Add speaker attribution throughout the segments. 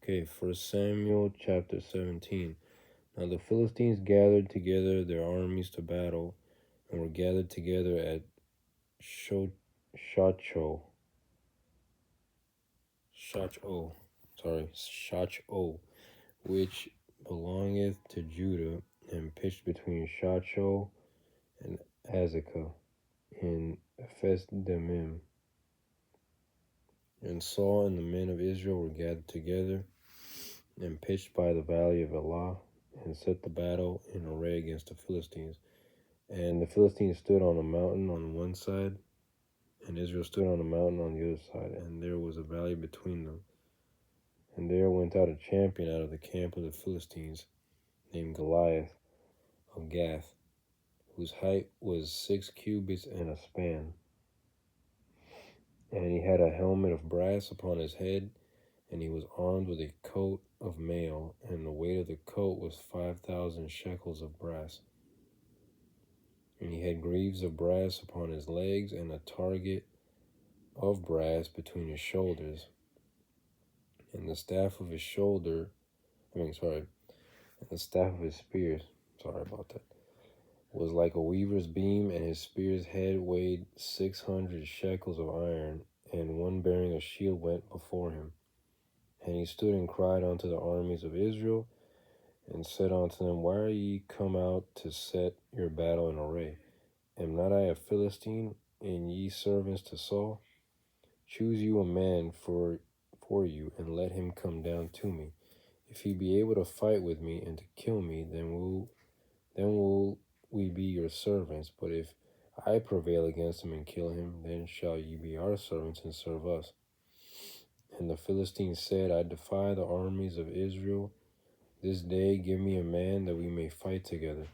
Speaker 1: Okay, First Samuel chapter 17. Now the Philistines gathered together their armies to battle, and were gathered together at Shacho, Shacho, which belongeth to Judah, and pitched between Shacho and Azekah in Ephes-Dammim. And Saul and the men of Israel were gathered together, and pitched by the valley of Elah, and set the battle in array against the Philistines. And the Philistines stood on a mountain on one side, and Israel stood on a mountain on the other side, and there was a valley between them. And there went out a champion out of the camp of the Philistines, named Goliath of Gath, whose height was 6 cubits and a span. And he had a helmet of brass upon his head, and he was armed with a coat of mail, and the weight of the coat was 5,000 shekels of brass. And he had greaves of brass upon his legs, and a target of brass between his shoulders. And the staff of his the staff of his spear, was like a weaver's beam, and his spear's head weighed 600 shekels of iron, and one bearing a shield went before him. And he stood and cried unto the armies of Israel, and said unto them, Why are ye come out to set your battle in array? Am not I a Philistine, and ye servants to Saul? Choose you a man for you, and let him come down to me. If he be able to fight with me and to kill me, then will we be your servants. But if I prevail against him and kill him, then shall ye be our servants and serve us. And the Philistines said, I defy the armies of Israel. This day give me a man that we may fight together.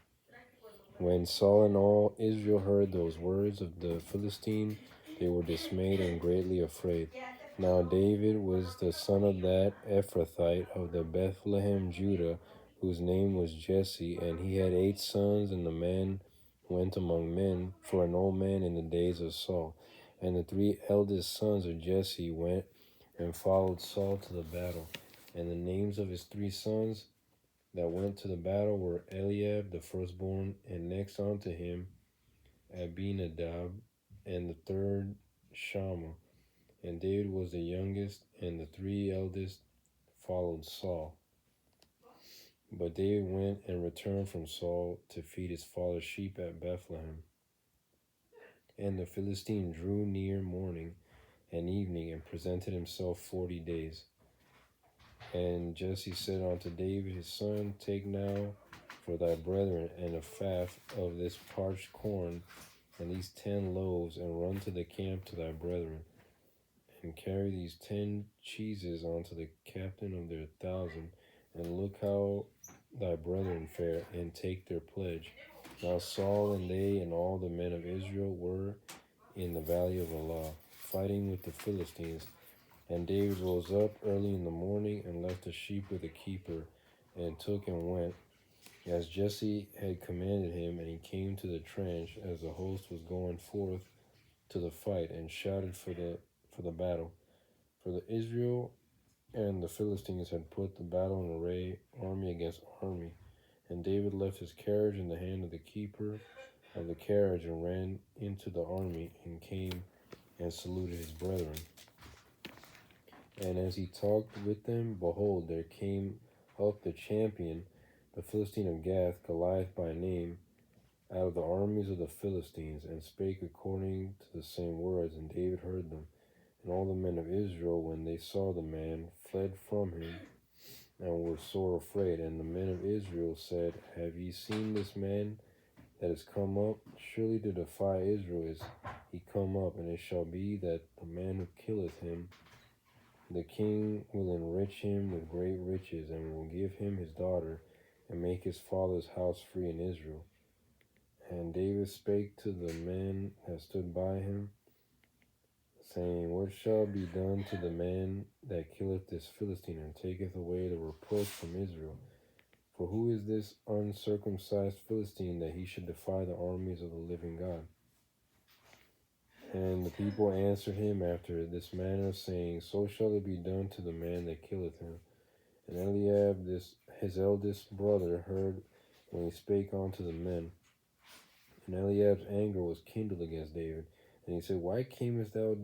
Speaker 1: When Saul and all Israel heard those words of the Philistine, they were dismayed and greatly afraid. Now David was the son of that Ephrathite of the Bethlehem, Judah, whose name was Jesse, and he had 8 sons, and the man went among men for an old man in the days of Saul. And the 3 eldest sons of Jesse went and followed Saul to the battle. And the names of his 3 sons that went to the battle were Eliab the firstborn, and next unto him Abinadab, and the third Shammah. And David was the youngest, and the 3 eldest followed Saul. But David went and returned from Saul to feed his father's sheep at Bethlehem. And the Philistine drew near morning and evening, and presented himself 40 days. And Jesse said unto David his son, Take now for thy brethren an ephah of this parched corn, and these 10 loaves, and run to the camp to thy brethren, and carry these 10 cheeses unto the captain of their 1,000, and look how thy brethren fare, and take their pledge. Now Saul and they and all the men of Israel were in the valley of Elah, fighting with the Philistines. And David rose up early in the morning, and left the sheep with a keeper, and took and went, as Jesse had commanded him. And he came to the trench as the host was going forth to the fight, and shouted for the battle. For the Israel and the Philistines had put the battle in array, army against army. And David left his carriage in the hand of the keeper of the carriage, and ran into the army, and came and saluted his brethren. And as he talked with them, behold, there came up the champion, the Philistine of Gath, Goliath by name, out of the armies of the Philistines, and spake according to the same words, and David heard them. And all the men of Israel, when they saw the man, fled from him, and were sore afraid. And the men of Israel said, Have ye seen this man that is come up? Surely to defy Israel is he come up, and it shall be that the man who killeth him, the king will enrich him with great riches, and will give him his daughter, and make his father's house free in Israel. And David spake to the men that stood by him, saying, What shall be done to the man that killeth this Philistine, and taketh away the reproach from Israel? For who is this uncircumcised Philistine, that he should defy the armies of the living God? And the people answered him after this manner, saying, So shall it be done to the man that killeth him. And Eliab, his eldest brother, heard when he spake unto the men. And Eliab's anger was kindled against David. And he said, Why camest thou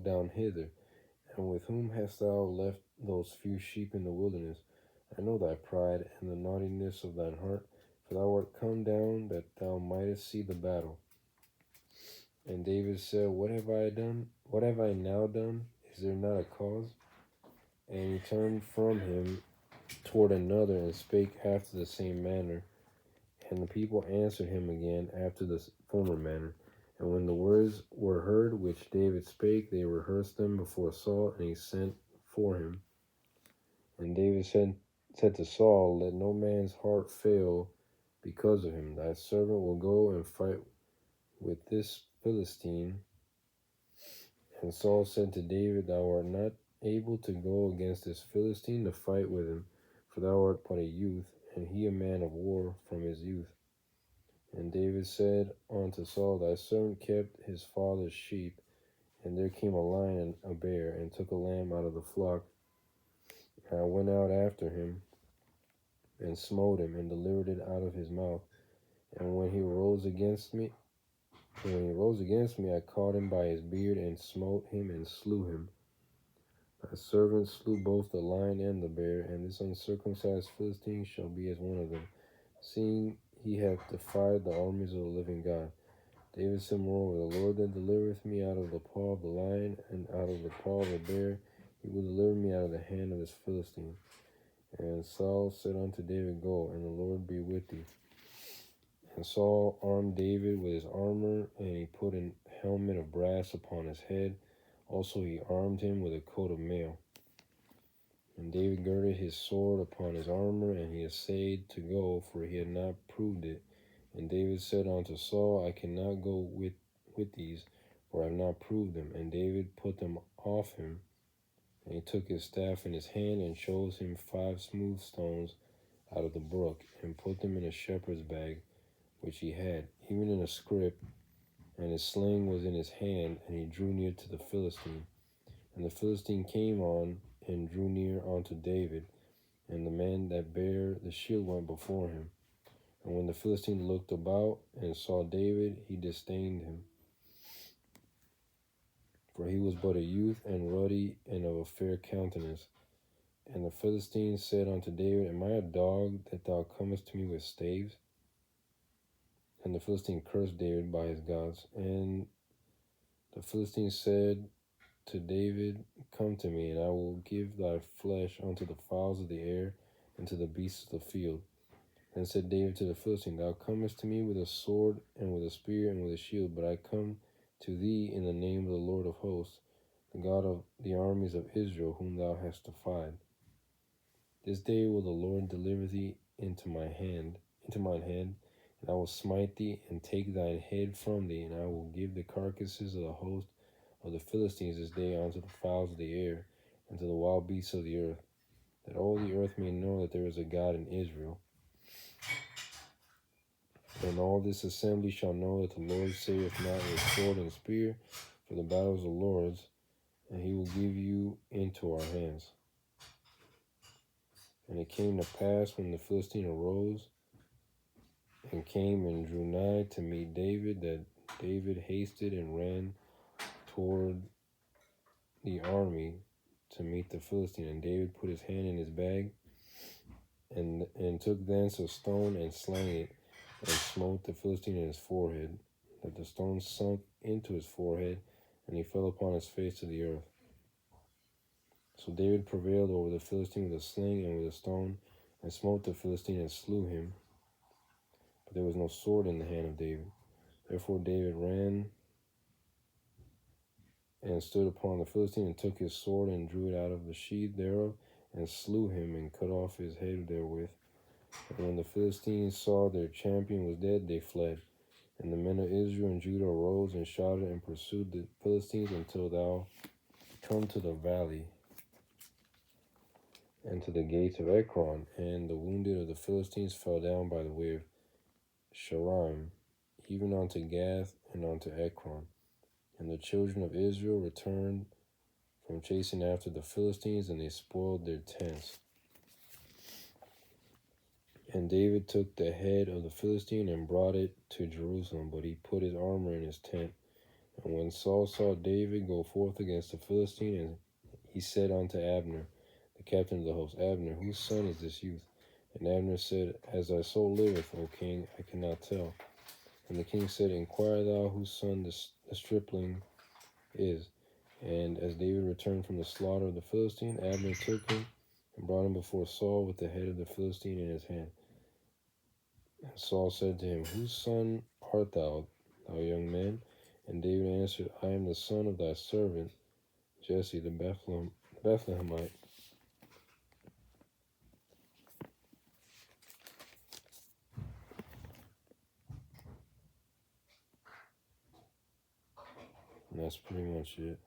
Speaker 1: down hither? And with whom hast thou left those few sheep in the wilderness? I know thy pride and the naughtiness of thine heart, for thou art come down that thou mightest see the battle. And David said, What have I done? What have I now done? Is there not a cause? And he turned from him toward another and spake after the same manner. And the people answered him again after the former manner. And when the words were heard which David spake, they rehearsed them before Saul, and he sent for him. And David said to Saul, Let no man's heart fail because of him. Thy servant will go and fight with this Philistine. And Saul said to David, Thou art not able to go against this Philistine to fight with him, for thou art but a youth, and he a man of war from his youth. And David said unto Saul, Thy servant kept his father's sheep, and there came a lion and a bear, and took a lamb out of the flock. And I went out after him, and smote him, and delivered it out of his mouth. And when he rose against me, I caught him by his beard, and smote him, and slew him. Thy servant slew both the lion and the bear, and this uncircumcised Philistine shall be as one of them, seeing he hath defied the armies of the living God. David said, Moreover, the Lord that delivereth me out of the paw of the lion and out of the paw of the bear, he will deliver me out of the hand of this Philistine. And Saul said unto David, Go, and the Lord be with thee. And Saul armed David with his armor, and he put an helmet of brass upon his head. Also he armed him with a coat of mail. And David girded his sword upon his armor, and he essayed to go, for he had not proved it. And David said unto Saul, I cannot go with these, for I have not proved them. And David put them off him. And he took his staff in his hand, and chose him 5 smooth stones out of the brook, and put them in a shepherd's bag, which he had, even in a scrip, and his sling was in his hand, and he drew near to the Philistine. And the Philistine came on, and drew near unto David, and the man that bare the shield went before him. And when the Philistine looked about, and saw David, he disdained him. For he was but a youth, and ruddy, and of a fair countenance. And the Philistine said unto David, Am I a dog, that thou comest to me with staves? And the Philistine cursed David by his gods. And the Philistine said to David, Come to me, and I will give thy flesh unto the fowls of the air, and to the beasts of the field. And said David to the Philistine, Thou comest to me with a sword, and with a spear, and with a shield, but I come to thee in the name of the Lord of hosts, the God of the armies of Israel, whom thou hast defied. This day will the Lord deliver thee into mine hand, and I will smite thee, and take thine head from thee, and I will give the carcasses of the host of the Philistines this day unto the fowls of the air, and to the wild beasts of the earth, that all the earth may know that there is a God in Israel. And all this assembly shall know that the Lord saveth not with sword and spear, for the battle is the Lord's, and he will give you into our hands. And it came to pass, when the Philistine arose and came and drew nigh to meet David, that David hasted and ran toward the army to meet the Philistine. And David put his hand in his bag, and took thence a stone, and slang it, and smote the Philistine in his forehead, that the stone sunk into his forehead, and he fell upon his face to the earth. So David prevailed over the Philistine with a sling and with a stone, and smote the Philistine and slew him. But there was no sword in the hand of David. Therefore David ran and stood upon the Philistine, and took his sword, and drew it out of the sheath thereof, and slew him, and cut off his head therewith. And when the Philistines saw their champion was dead, they fled. And the men of Israel and Judah arose and shouted, and pursued the Philistines until thou come to the valley, and to the gates of Ekron. And the wounded of the Philistines fell down by the way of Shaaraim, even unto Gath, and unto Ekron. And the children of Israel returned from chasing after the Philistines, and they spoiled their tents. And David took the head of the Philistine and brought it to Jerusalem, but he put his armor in his tent. And when Saul saw David go forth against the Philistine, and he said unto Abner, the captain of the host, Abner, whose son is this youth? And Abner said, As thy soul liveth, O king, I cannot tell. And the king said, Inquire thou whose son the stripling is. And as David returned from the slaughter of the Philistine, Abner took him and brought him before Saul with the head of the Philistine in his hand. And Saul said to him, Whose son art thou, thou young man? And David answered, I am the son of thy servant Jesse the Bethlehemite. And that's pretty much it.